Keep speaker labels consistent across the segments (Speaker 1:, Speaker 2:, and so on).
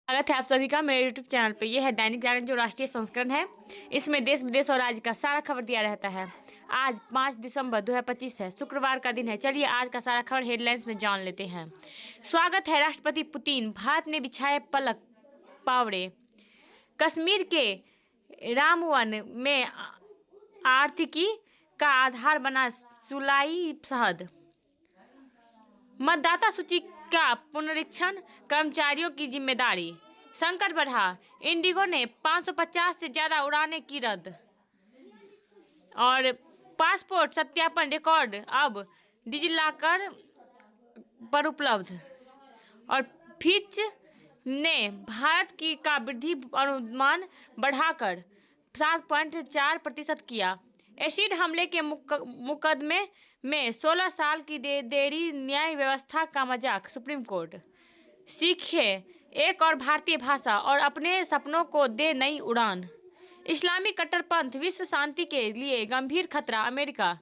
Speaker 1: स्वागत है आप सभी का मेरे YouTube चैनल पे। यह है दैनिक जागरण जो राष्ट्रीय संस्करण है। इसमें देश विदेश और राज्य का सारा खबर दिया रहता है। आज 5 दिसंबर 2025 है, शुक्रवार का दिन है। चलिए आज का सारा खबर हेडलाइंस में जान लेते हैं। स्वागत है राष्ट्रपति पुतिन, भारत ने बिछाए पलक पावड़े। कश्मीर के रामवन में आर्थिकी का आधार बना सुलाई शहद। मतदाता सूची का पुनरीक्षण, कर्मचारियों की जिम्मेदारी। संकट बढ़ा, इंडिगो ने 550 से ज्यादा उड़ानें की रद्द। और पासपोर्ट सत्यापन रिकॉर्ड अब डिजिलॉकर पर उपलब्ध। और फिच ने भारत की का वृद्धि अनुमान बढ़ाकर 7.4% किया। एसिड हमले के मुकदमे में 16 साल की देरी, न्याय व्यवस्था का मजाक, सुप्रीम कोर्ट। सीखे एक और भारतीय भाषा और अपने सपनों को दे नई उड़ान। इस्लामी कट्टरपंथ विश्व शांति के लिए गंभीर खतरा, अमेरिका।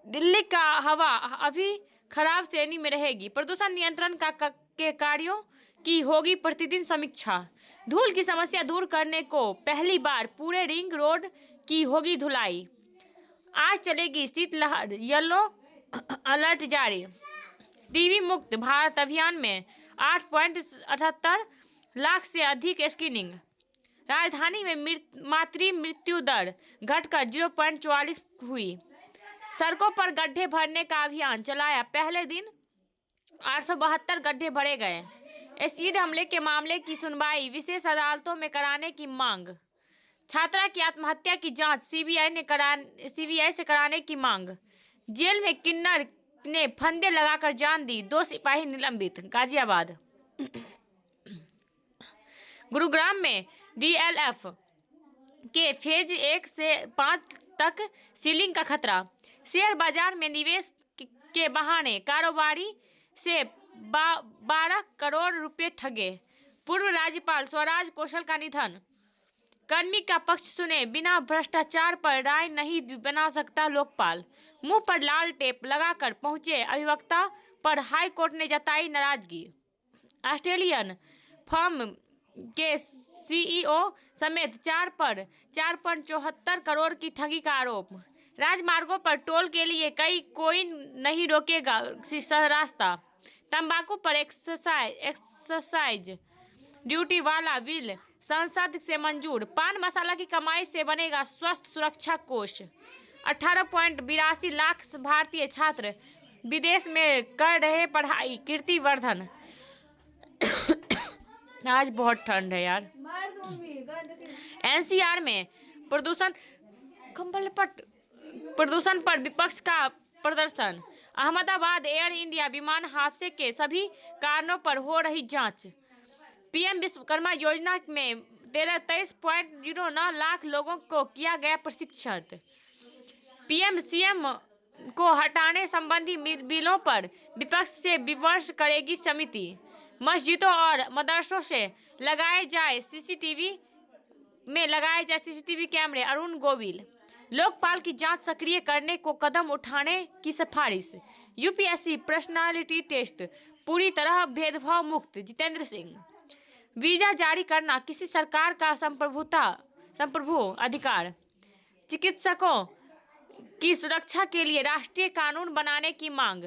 Speaker 1: दिल्ली का हवा अभी खराब श्रेणी में रहेगी, प्रदूषण नियंत्रण के कार्यों की होगी प्रतिदिन समीक्षा। धूल की समस्या दूर करने को पहली बार पूरे रिंग रोड की होगी धुलाई। आज चलेगी शीतलहर, येलो अलर्ट जारी। टीबी मुक्त भारत अभियान में 8.78 लाख से अधिक स्क्रीनिंग। राजधानी में मातृ मृत्यु दर घटकर 0.44 हुई। सड़कों पर गड्ढे भरने का अभियान चलाया, पहले दिन 872 गड्ढे भरे गए। एसिड हमले के मामले की सुनवाई विशेष अदालतों में कराने की मांग। छात्रा की आत्महत्या की जांच सीबीआई से कराने की मांग। जेल में किन्नर ने फंदे लगाकर जान दी, 2 सिपाही निलंबित। गाजियाबाद। गुरुग्राम में डीएलएफ के फेज 1 से 5 तक सीलिंग का खतरा। शेयर बाजार में निवेश के बहाने कारोबारी से 12 करोड़ रुपए ठगे। पूर्व राज्यपाल स्वराज कौशल का निधन। कर्मी का पक्ष सुने बिना भ्रष्टाचार पर राय नहीं बना सकता लोकपाल। मुंह पर लाल टेप लगाकर पहुंचे अभिवक्ता पर हाई कोर्ट ने जताई नाराजगी। ऑस्ट्रेलियन फर्म के सीईओ समेत 4 पर 4.74 करोड़ की ठगी का आरोप। राजमार्गों पर टोल के लिए कोई नहीं रोकेगा रास्ता। तंबाकू पर एक्साइज ड्यूटी वाला बिल संसद से मंजूर। पान मसाला की कमाई से बनेगा स्वास्थ्य सुरक्षा कोष। 18.82 लाख भारतीय छात्र विदेश में कर रहे पढ़ाई, कीर्तिवर्धन। आज बहुत ठंड है यार। एनसीआर में प्रदूषण पर विपक्ष का प्रदर्शन। अहमदाबाद एयर इंडिया विमान हादसे के सभी कारणों पर हो रही जांच। पीएम विश्वकर्मा योजना में 23.09 लाख लोगों को किया गया प्रशिक्षित। पीएम सीएम को हटाने संबंधी बिलों पर विपक्ष से विमर्श करेगी समिति। मस्जिदों और मदरसों से लगाए जाए सीसीटीवी कैमरे, अरुण गोविल। लोकपाल की जांच सक्रिय करने को कदम उठाने की सिफारिश। यूपीएससी पर्सनालिटी टेस्ट पूरी तरह भेदभाव मुक्त, जितेंद्र सिंह। वीजा जारी करना किसी सरकार का संप्रभु अधिकार। चिकित्सकों की सुरक्षा के लिए राष्ट्रीय कानून बनाने की मांग।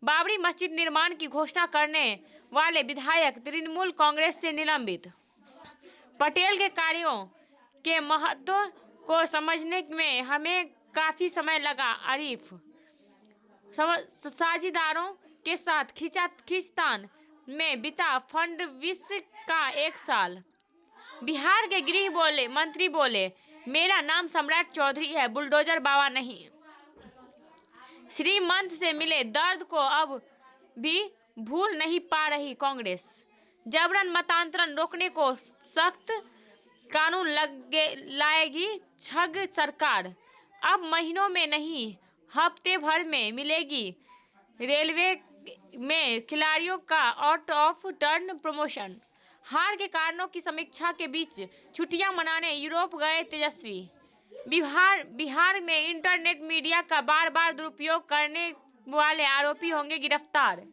Speaker 1: बाबरी मस्जिद निर्माण की घोषणा करने वाले विधायक तृणमूल कांग्रेस से निलंबित। पटेल के कार्यों के महत्व को समझने में हमें काफी समय लगा, आरिफ। साझेदारों के साथ खींचतान में बीता फडणवीस का 1 साल। बिहार के गृह मंत्री बोले, मेरा नाम सम्राट चौधरी है, बुलडोजर बाबा नहीं। श्रीमंत से मिले दर्द को अब भी भूल नहीं पा रही कांग्रेस। जबरन मतांतरण रोकने को सख्त कानून लाएगी छग सरकार। अब महीनों में नहीं, हफ्ते भर में मिलेगी रेलवे में खिलाड़ियों का आउट ऑफ टर्न प्रमोशन। हार के कारणों की समीक्षा के बीच छुट्टियां मनाने यूरोप गए तेजस्वी। बिहार में इंटरनेट मीडिया का बार बार दुरुपयोग करने वाले आरोपी होंगे गिरफ्तार।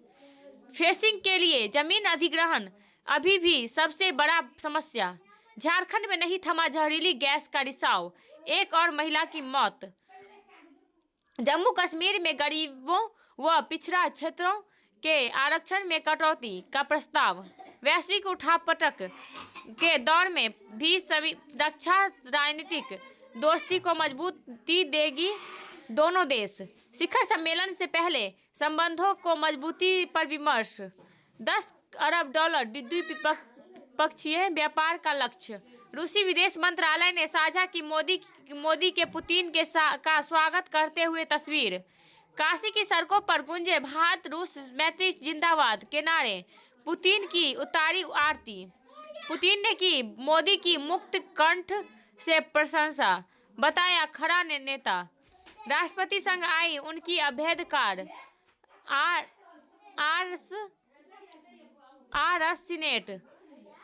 Speaker 1: फेंसिंग के लिए जमीन अधिग्रहण अभी भी सबसे बड़ा समस्या। झारखंड में नहीं थमा जहरीली गैस का रिसाव, एक और महिला की मौत। जम्मू कश्मीर में गरीबों व पिछड़ा क्षेत्रों के आरक्षण में कटौती का प्रस्ताव। वैश्विक उठापटक के दौर में भी सभी रक्षा राजनीतिक दोस्ती को मजबूती देगी दोनों देश। शिखर सम्मेलन से पहले संबंधों को मजबूती पर विमर्श। 10 अरब डॉलर द्विपक्षीय व्यापार का लक्ष्य। रूसी विदेश मंत्रालय ने साझा की मोदी के पुतिन का स्वागत करते हुए तस्वीर। काशी की सड़कों पर गूंजे भारत रूस मैत्री जिंदाबाद के नारे। पुतिन की उतारी आरती। पुतिन ने की मोदी की मुक्त कंठ से प्रशंसा, बताया खड़ा नेता। राष्ट्रपति संग आई उनकी अभेद कार्ड। आरस सीनेट।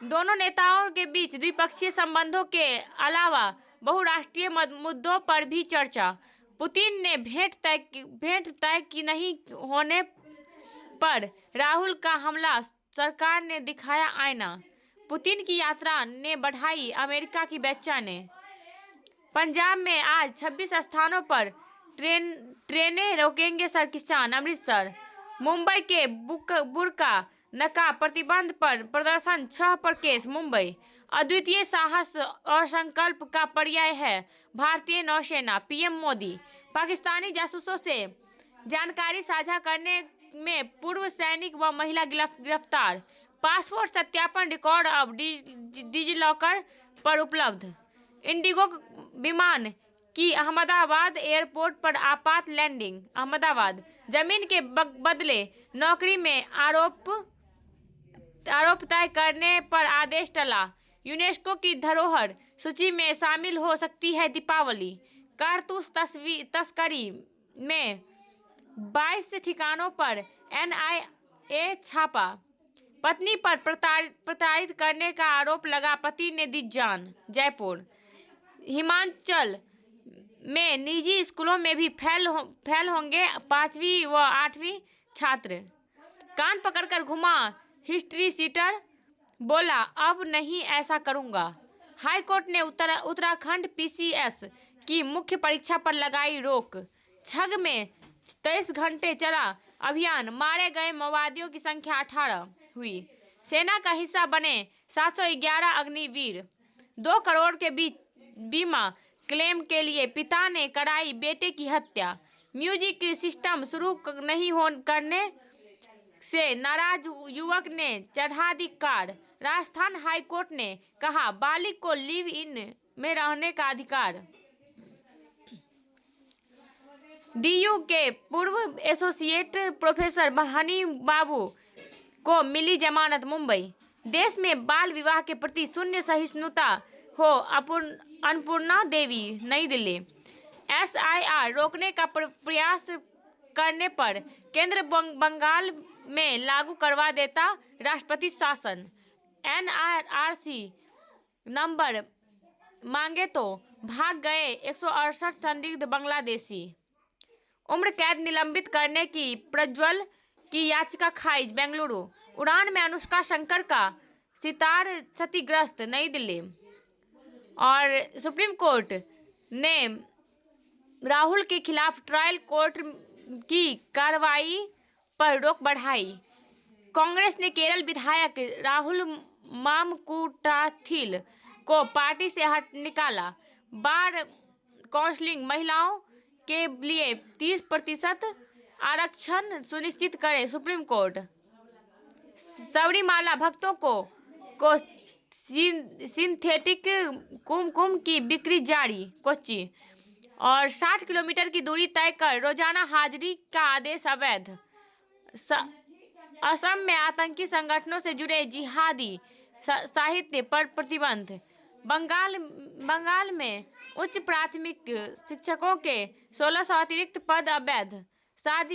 Speaker 1: दोनों नेताओं के बीच द्विपक्षीय संबंधों के अलावा बहुराष्ट्रीय मुद्दों पर भी चर्चा। पुतिन ने भेंट तय की नहीं होने पर राहुल का हमला, सरकार ने दिखाया आईना। पुतिन की यात्रा ने बढ़ाई अमेरिका की बेचैनी। पंजाब में आज 26 स्थानों पर ट्रेनें रोकेंगे किसान। अमृतसर। मुंबई के बुर्का नकाब प्रतिबंध पर प्रदर्शन, 6 पर केस। मुंबई। अद्वितीय साहस और संकल्प का पर्याय है भारतीय नौसेना। पीएम मोदी। पाकिस्तानी जासूसों से जानकारी साझा करने में पूर्व सैनिक व महिला गिरफ्तार। पासपोर्ट सत्यापन रिकॉर्ड अब डिजिलॉकर पर उपलब्ध। इंडिगो विमान की अहमदाबाद एयरपोर्ट पर आपात लैंडिंग। अहमदाबाद। जमीन के बदले नौकरी में आरोप तय करने पर आदेश टला। यूनेस्को की धरोहर सूची में शामिल हो सकती है दीपावली। कारतूस तस्करी में 22 ठिकानों पर एनआईए छापा। पत्नी पर प्रताड़ित करने का आरोप लगा, पति ने दी जान। जयपुर। हिमाचल में निजी स्कूलों में भी फेल होंगे 5वीं व 8वीं छात्र। कान पकड़कर घुमा हिस्ट्री सीटर, बोला अब नहीं ऐसा करूंगा। हाईकोर्ट ने उत्तराखंड पीसीएस की मुख्य परीक्षा पर लगाई रोक। छग में 23 घंटे चला अभियान, मारे गए माओवादियों की संख्या 18 हुई। सेना का हिस्सा बने 711 अग्निवीर। 2 करोड़ के बीमा क्लेम के लिए पिता ने कराई बेटे की हत्या। म्यूजिक सिस्टम शुरू नहीं करने से नाराज युवक ने चढ़ा दी कार। राजस्थान हाईकोर्ट ने कहा बालिग को लिव इन में रहने का अधिकार। डीयू के पूर्व एसोसिएट प्रोफेसर हनी बाबू को मिली जमानत। मुंबई। देश में बाल विवाह के प्रति शून्य सहिष्णुता हो, अन्नपूर्णा देवी। नई दिल्ली। एसआईआर रोकने का प्रयास करने पर केंद्र बंगाल में लागू करवा देता राष्ट्रपति शासन। एनआरसी नंबर मांगे तो भाग गए 168 संदिग्ध बांग्लादेशी। उम्र कैद निलंबित करने की प्रज्वल की याचिका खारिज। बेंगलुरु। उड़ान में अनुष्का शंकर का सितार क्षतिग्रस्त। नई दिल्ली। और सुप्रीम कोर्ट ने राहुल के खिलाफ ट्रायल कोर्ट की कार्रवाई पर रोक बढ़ाई। कांग्रेस ने केरल विधायक राहुल मामकुटाथिल को पार्टी से निकाला। बार काउंसिलिंग महिलाओं के लिए 30% आरक्षण सुनिश्चित करे सुप्रीम कोर्ट। सबरीमाला भक्तों को सिंथेटिक कुमकुम की बिक्री जारी। कोच्चि। और 60 किलोमीटर की दूरी तय कर रोजाना हाजिरी का आदेश अवैध। असम में आतंकी संगठनों से जुड़े जिहादी साहित्य पर प्रतिबंध। बंगाल में उच्च प्राथमिक शिक्षकों के 1600 अतिरिक्त पद अवैध।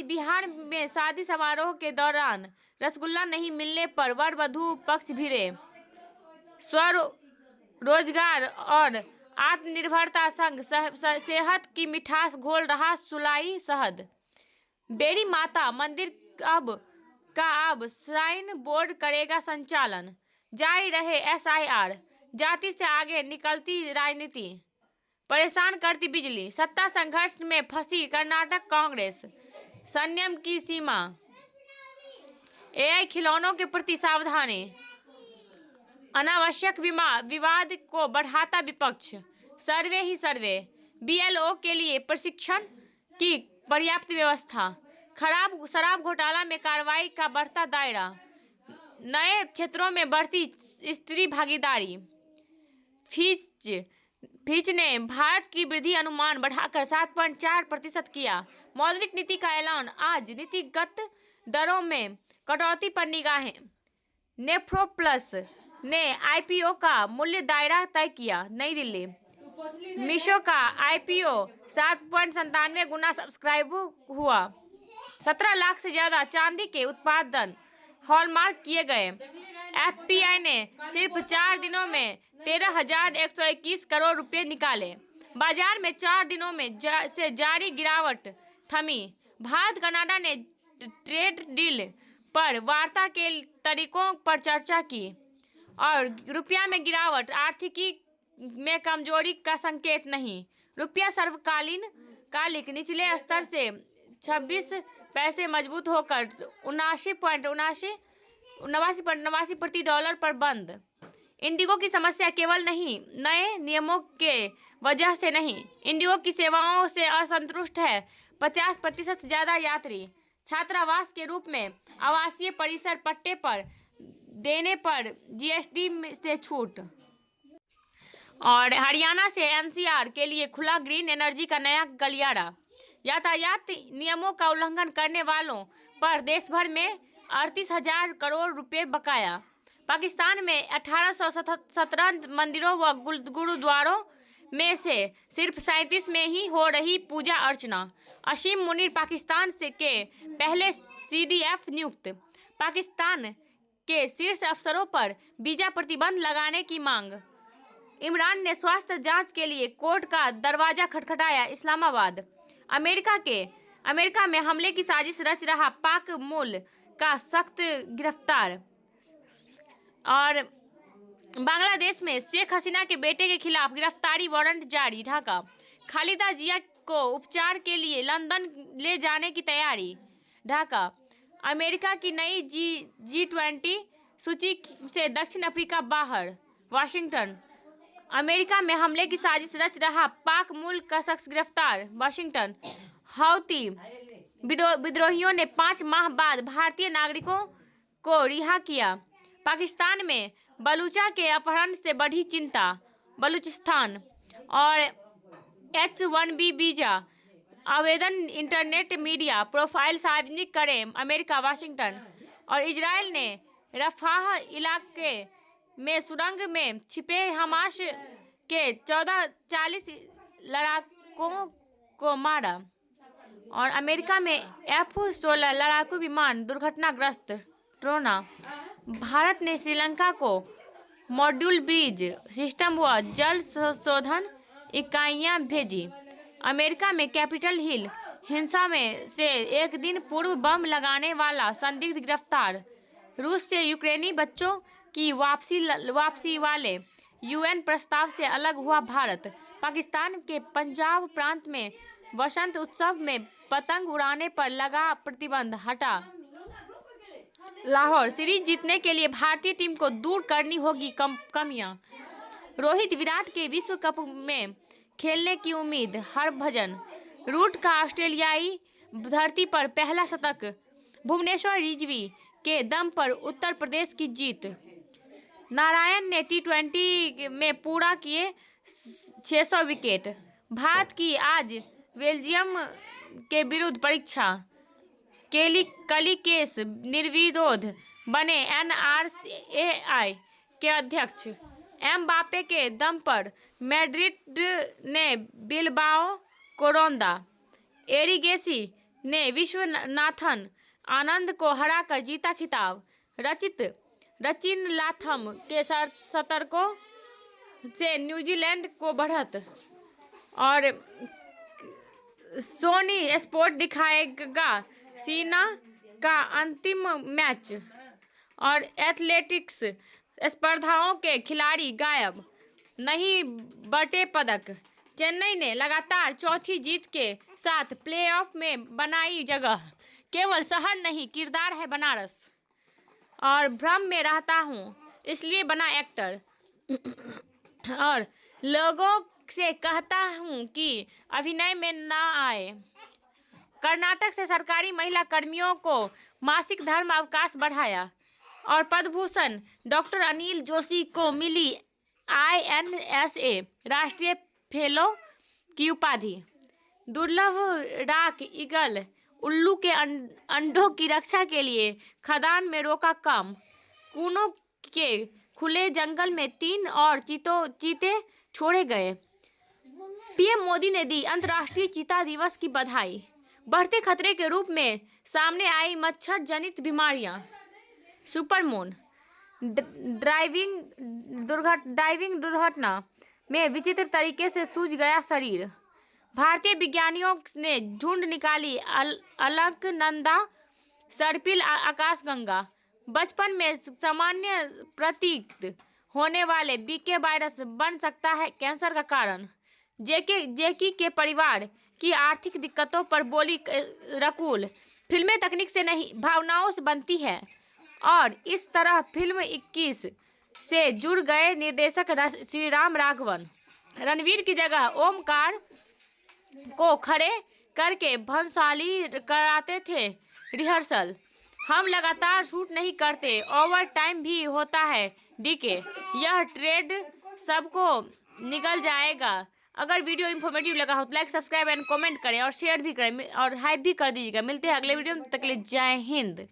Speaker 1: बिहार में शादी समारोह के दौरान रसगुल्ला नहीं मिलने पर वर वधू पक्ष भिड़े। स्वरोजगार और आत्मनिर्भरता संघ सेहत की मिठास घोल रहा सुलाई शहद। बेरी माता मंदिर अब श्राइन बोर्ड करेगा संचालन। जारी रहे SIR, जाति से आगे निकलती राजनीति, परेशान करती बिजली, सत्ता संघर्ष में फंसी कर्नाटक कांग्रेस, संयम की सीमा, AI खिलौनों के प्रति सावधानी, अनावश्यक विवाद को बढ़ाता विपक्ष, सर्वे ही सर्वे, BLO के लिए प्रशिक्षण की पर्याप्त व्यवस्था, खराब शराब घोटाला में कार्रवाई का बढ़ता दायरा, नए क्षेत्रों में बढ़ती स्त्री भागीदारी। फिच ने भारत की वृद्धि अनुमान बढ़ाकर 7.4% किया। मौद्रिक नीति का ऐलान आज, नीतिगत दरों में कटौती पर निगाहें। नेफ्रो प्लस ने IPO का मूल्य दायरा तय किया। नई दिल्ली, मीशो का IPO 7.97 गुना सब्सक्राइब हुआ। 17 लाख से ज्यादा चांदी के उत्पादन हॉलमार्क किए गए। FPI ने सिर्फ 4 दिनों में 13,121 करोड़ रुपए निकाले। बाजार में 4 दिनों में से जारी गिरावट थमी। भारत कनाडा ने ट्रेड डील पर वार्ता के तरीकों पर चर्चा की और रुपया में गिरावट आर्थिकी में कमजोरी का संकेत नहीं। रुपया सर्वकालिक निचले स्तर से 26 पैसे मजबूत होकर 79.89 प्रति डॉलर पर बंद। इंडिगो की समस्या केवल नए नियमों के वजह से नहीं, इंडिगो की सेवाओं से असंतुष्ट है 50% से ज्यादा यात्री। छात्रावास के रूप में आवासीय परिसर पट्टे पर देने पर GST से छूट। और हरियाणा से NCR के लिए खुला ग्रीन एनर्जी का नया गलियारा। यातायात नियमों का उल्लंघन करने वालों पर देश भर में 38,000 करोड़ रुपए बकाया। पाकिस्तान में 1817 मंदिरों व गुरुद्वारों में से सिर्फ 37 में ही हो रही पूजा अर्चना। असीम मुनीर पाकिस्तान के पहले CDF नियुक्त। पाकिस्तान के शीर्ष अफसरों पर वीजा प्रतिबंध लगाने की मांग। इमरान ने स्वास्थ्य जांच के लिए कोर्ट का दरवाजा खटखटाया। इस्लामाबाद, अमेरिका में हमले की साजिश रच रहा पाक मूल का सख्त गिरफ्तार। और बांग्लादेश में शेख हसीना के बेटे के खिलाफ गिरफ्तारी वारंट जारी। ढाका, खालिदा जिया को उपचार के लिए लंदन ले जाने की तैयारी। ढाका, अमेरिका की नई G20 सूची से दक्षिण अफ्रीका बाहर। वाशिंगटन, अमेरिका में हमले की साजिश रच रहा पाक मूल का शख्स गिरफ्तार। वाशिंगटन, हौती विद्रोहियों ने 5 माह बाद भारतीय नागरिकों को रिहा किया। पाकिस्तान में बलूचा के अपहरण से बढ़ी चिंता। बलूचिस्तान, और H1B वीजा आवेदन इंटरनेट मीडिया प्रोफाइल सार्वजनिक करें अमेरिका। वाशिंगटन, और इजराइल ने रफाह इलाके में सुरंग में छिपे हमास के 40 लड़ाकों को मारा। और अमेरिका में F-16 लड़ाकू विमान दुर्घटनाग्रस्त। ट्रोना, भारत ने श्रीलंका को मॉड्यूल ब्रिज सिस्टम व जल शोधन इकाइयां भेजी। अमेरिका में कैपिटल हिल हिंसा में से एक दिन पूर्व बम लगाने वाला संदिग्ध गिरफ्तार। रूस से यूक्रेनी बच्चों की वापसी वाले UN प्रस्ताव से अलग हुआ भारत। पाकिस्तान के पंजाब प्रांत में वसंत उत्सव में पतंग उड़ाने पर लगा प्रतिबंध हटा। लाहौर, सीरीज जीतने के लिए भारतीय टीम को दूर करनी होगी कमियां। रोहित, विराट के विश्व कप में खेलने की उम्मीद। हरभजन, रूट का ऑस्ट्रेलियाई धरती पर पहला शतक। भुवनेश्वर रिजवी के दम पर उत्तर प्रदेश की जीत। नारायण ने T20 में पूरा किए 600 विकेट। भारत की आज बेल्जियम के विरुद्ध परीक्षा। कली केस निर्विरोध बने NRAI के अध्यक्ष। एमबापे के दम पर मैड्रिड ने बिलबाओ को रौंदा। एरिगेसी ने विश्वनाथन आनंद को हराकर जीता खिताब। रचिन लाथम के शतकों से न्यूजीलैंड को बढ़त। और सोनी स्पोर्ट दिखाएगा सीना का अंतिम मैच। और एथलेटिक्स, स्पर्धाओं के खिलाड़ी गायब, नहीं बटे पदक। चेन्नई ने लगातार चौथी जीत के साथ प्लेऑफ में बनाई जगह। केवल शहर नहीं, किरदार है बनारस। और भ्रम में रहता हूँ, इसलिए बना एक्टर। और लोगों से कहता हूँ कि अभिनय में ना आए। कर्नाटक से सरकारी महिला कर्मियों को मासिक धर्म अवकाश बढ़ाया। और पद्म भूषण डॉक्टर अनिल जोशी को मिली INSA राष्ट्रीय फेलो की उपाधि। दुर्लभ राक ईगल उल्लू के अंडों की रक्षा के लिए खदान में रोका काम। कूनो के खुले जंगल में 3 और चीते छोड़े गए। पीएम मोदी ने दी अंतर्राष्ट्रीय चीता दिवस की बधाई। बढ़ते खतरे के रूप में सामने आई मच्छर जनित बीमारियां। सुपरमून ड्राइविंग दुर्घटना में विचित्र तरीके से सूज गया शरीर। भारतीय विज्ञानियों ने ढूंढ निकाली अलकनंदा सर्पिल आकाशगंगा। बचपन में सामान्य प्रतीत होने वाले बीके वायरस बन सकता है कैंसर का कारण। जेकी के परिवार की आर्थिक दिक्कतों पर बोली रकुल, फिल्में तकनीक से नहीं भावनाओं से बनती है। और इस तरह फिल्म 21 से जुड़ गए निर्देशक श्रीराम राघवन। रणवीर की जगह ओमकार को खड़े करके भंसाली कराते थे रिहर्सल। हम लगातार शूट नहीं करते, ओवर टाइम भी होता है। डीके, यह ट्रेड सबको निकल जाएगा। अगर वीडियो इन्फॉर्मेटिव लगा हो तो लाइक, सब्सक्राइब एंड कमेंट करें और शेयर भी करें और हाइप भी कर दीजिएगा। मिलते हैं अगले वीडियो में, तब तक के लिए जय हिंद।